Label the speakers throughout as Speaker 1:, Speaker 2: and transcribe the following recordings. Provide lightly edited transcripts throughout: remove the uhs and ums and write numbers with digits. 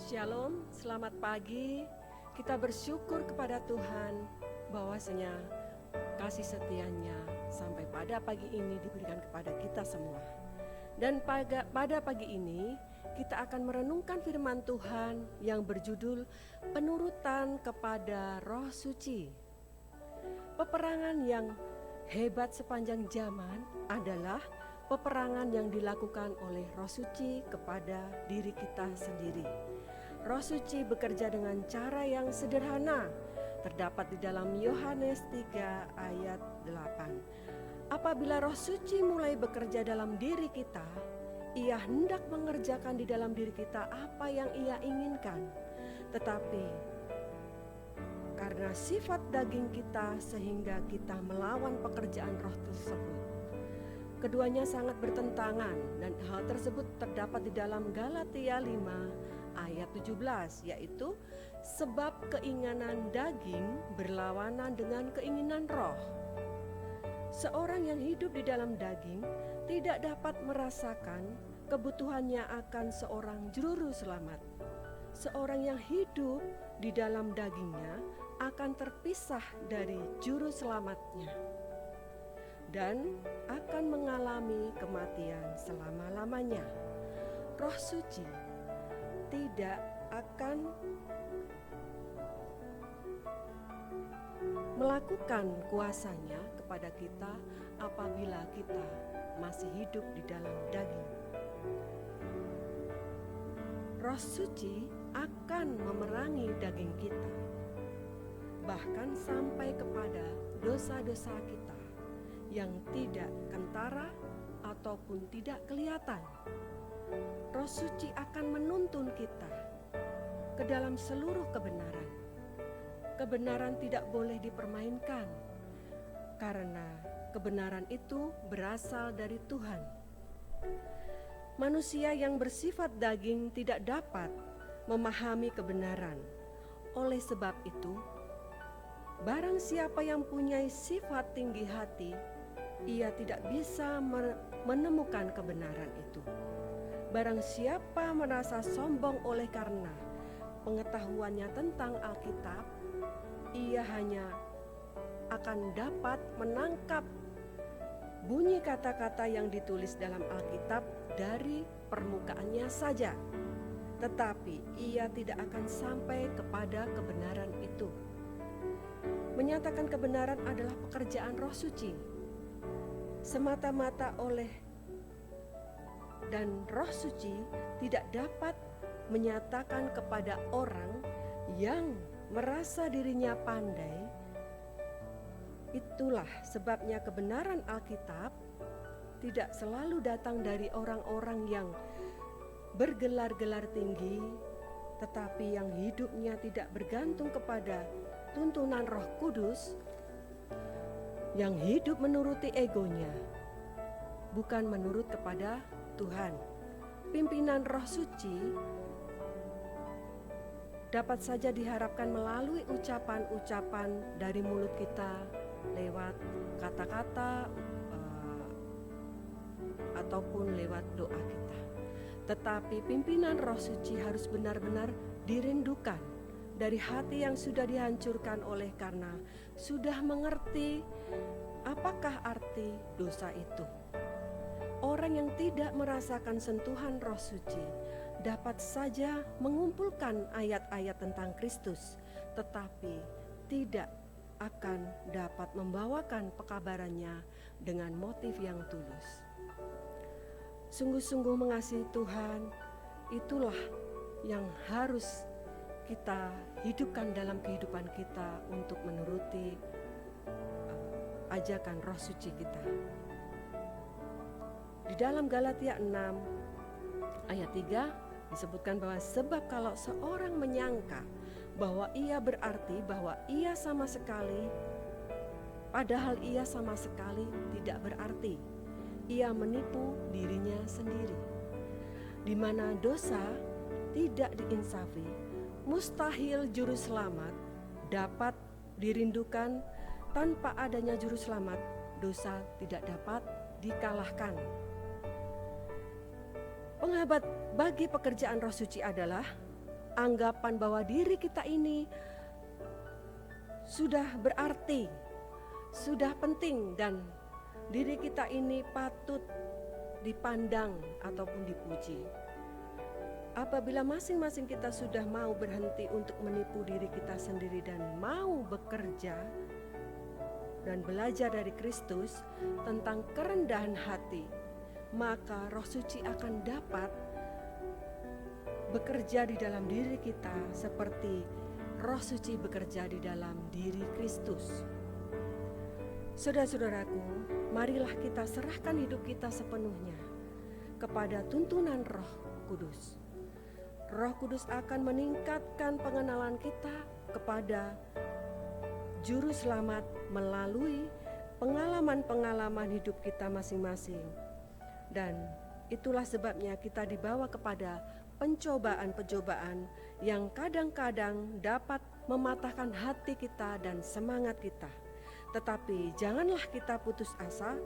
Speaker 1: Shalom, selamat pagi. Kita bersyukur kepada Tuhan bahwasanya kasih setianya sampai pada pagi ini diberikan kepada kita semua. Dan pada pagi ini kita akan merenungkan firman Tuhan yang berjudul penurutan kepada Roh Suci. Peperangan yang hebat sepanjang zaman adalah peperangan yang dilakukan oleh Roh Suci kepada diri kita sendiri. Roh Suci bekerja dengan cara yang sederhana, terdapat di dalam Yohanes 3 ayat 8. Apabila Roh Suci mulai bekerja dalam diri kita, Ia hendak mengerjakan di dalam diri kita apa yang Ia inginkan. Tetapi karena sifat daging kita sehingga kita melawan pekerjaan roh tersebut. Keduanya sangat bertentangan dan hal tersebut terdapat di dalam Galatia 5 ayat 17, yaitu sebab keinginan daging berlawanan dengan keinginan roh. Seorang yang hidup di dalam daging tidak dapat merasakan kebutuhannya akan seorang juru selamat. Seorang yang hidup di dalam dagingnya akan terpisah dari juru selamatnya dan akan mengalami kematian selama-lamanya. Roh Suci tidak akan melakukan kuasanya kepada kita apabila kita masih hidup di dalam daging. Roh Suci akan memerangi daging kita, bahkan sampai kepada dosa-dosa kita yang tidak kentara ataupun tidak kelihatan. Roh Suci akan menuntun kita ke dalam seluruh kebenaran. Kebenaran tidak boleh dipermainkan, karena kebenaran itu berasal dari Tuhan. Manusia yang bersifat daging tidak dapat memahami kebenaran. Oleh sebab itu, barang siapa yang punya sifat tinggi hati, ia tidak bisa menemukan kebenaran itu. Barang siapa merasa sombong oleh karena pengetahuannya tentang Alkitab, ia hanya akan dapat menangkap bunyi kata-kata yang ditulis dalam Alkitab dari permukaannya saja, tetapi ia tidak akan sampai kepada kebenaran itu. Menyatakan kebenaran adalah pekerjaan Roh Suci. Semata-mata dan Roh Suci tidak dapat menyatakan kepada orang yang merasa dirinya pandai. Itulah sebabnya kebenaran Alkitab tidak selalu datang dari orang-orang yang bergelar-gelar tinggi, tetapi yang hidupnya tidak bergantung kepada tuntunan Roh Kudus, yang hidup menuruti egonya, bukan menurut kepada Tuhan. Pimpinan Roh Suci dapat saja diharapkan melalui ucapan-ucapan dari mulut kita, lewat kata-kata ataupun lewat doa kita. Tetapi pimpinan Roh Suci harus benar-benar dirindukan dari hati yang sudah dihancurkan oleh karena sudah mengerti apakah arti dosa itu. Orang yang tidak merasakan sentuhan Roh Suci dapat saja mengumpulkan ayat-ayat tentang Kristus, tetapi tidak akan dapat membawakan pekabarannya dengan motif yang tulus. Sungguh-sungguh mengasihi Tuhan, itulah yang harus kita hidupkan dalam kehidupan kita untuk menuruti ajakan Roh Suci kita. Di dalam Galatia 6 ayat 3 disebutkan bahwa sebab kalau seorang menyangka bahwa ia berarti bahwa ia sama sekali, padahal ia sama sekali tidak berarti, ia menipu dirinya sendiri. Di mana dosa tidak diinsafi, mustahil juru selamat dapat dirindukan. Tanpa adanya juru selamat, dosa tidak dapat dikalahkan. Penghambat bagi pekerjaan Roh Suci adalah anggapan bahwa diri kita ini sudah berarti, sudah penting, dan diri kita ini patut dipandang ataupun dipuji. Apabila masing-masing kita sudah mau berhenti untuk menipu diri kita sendiri dan mau bekerja dan belajar dari Kristus tentang kerendahan hati, maka Roh Suci akan dapat bekerja di dalam diri kita seperti Roh Suci bekerja di dalam diri Kristus. Saudara-saudaraku, marilah kita serahkan hidup kita sepenuhnya kepada tuntunan Roh Kudus. Roh Kudus akan meningkatkan pengenalan kita kepada Juru Selamat melalui pengalaman-pengalaman hidup kita masing-masing. Dan itulah sebabnya kita dibawa kepada pencobaan-pencobaan yang kadang-kadang dapat mematahkan hati kita dan semangat kita. Tetapi janganlah kita putus asa,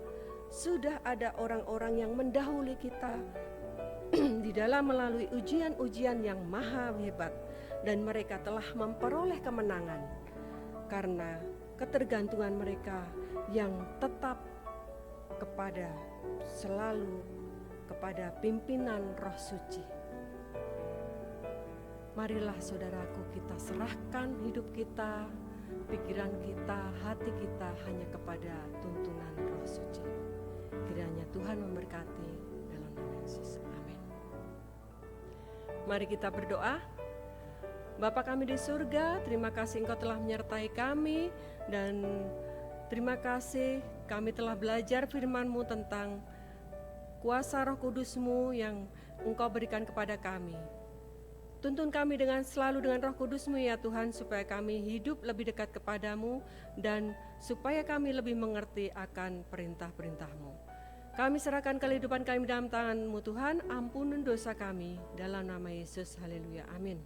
Speaker 1: sudah ada orang-orang yang mendahului kita di dalam melalui ujian-ujian yang maha hebat, dan mereka telah memperoleh kemenangan karena ketergantungan mereka yang tetap selalu kepada pimpinan Roh Suci. Marilah saudaraku, kita serahkan hidup kita, pikiran kita, hati kita hanya kepada tuntunan Roh Suci. Kiranya Tuhan memberkati dalam nama Yesus. Amin. Mari kita berdoa. Bapa kami di surga, terima kasih Engkau telah menyertai kami, dan terima kasih kami telah belajar firman-Mu tentang kuasa Roh Kudus-Mu yang Engkau berikan kepada kami. Tuntun kami selalu dengan Roh Kudus-Mu ya Tuhan, supaya kami hidup lebih dekat kepadamu dan supaya kami lebih mengerti akan perintah-perintah-Mu. Kami serahkan kehidupan kami dalam tangan-Mu Tuhan, ampuni dosa kami dalam nama Yesus, haleluya, amin.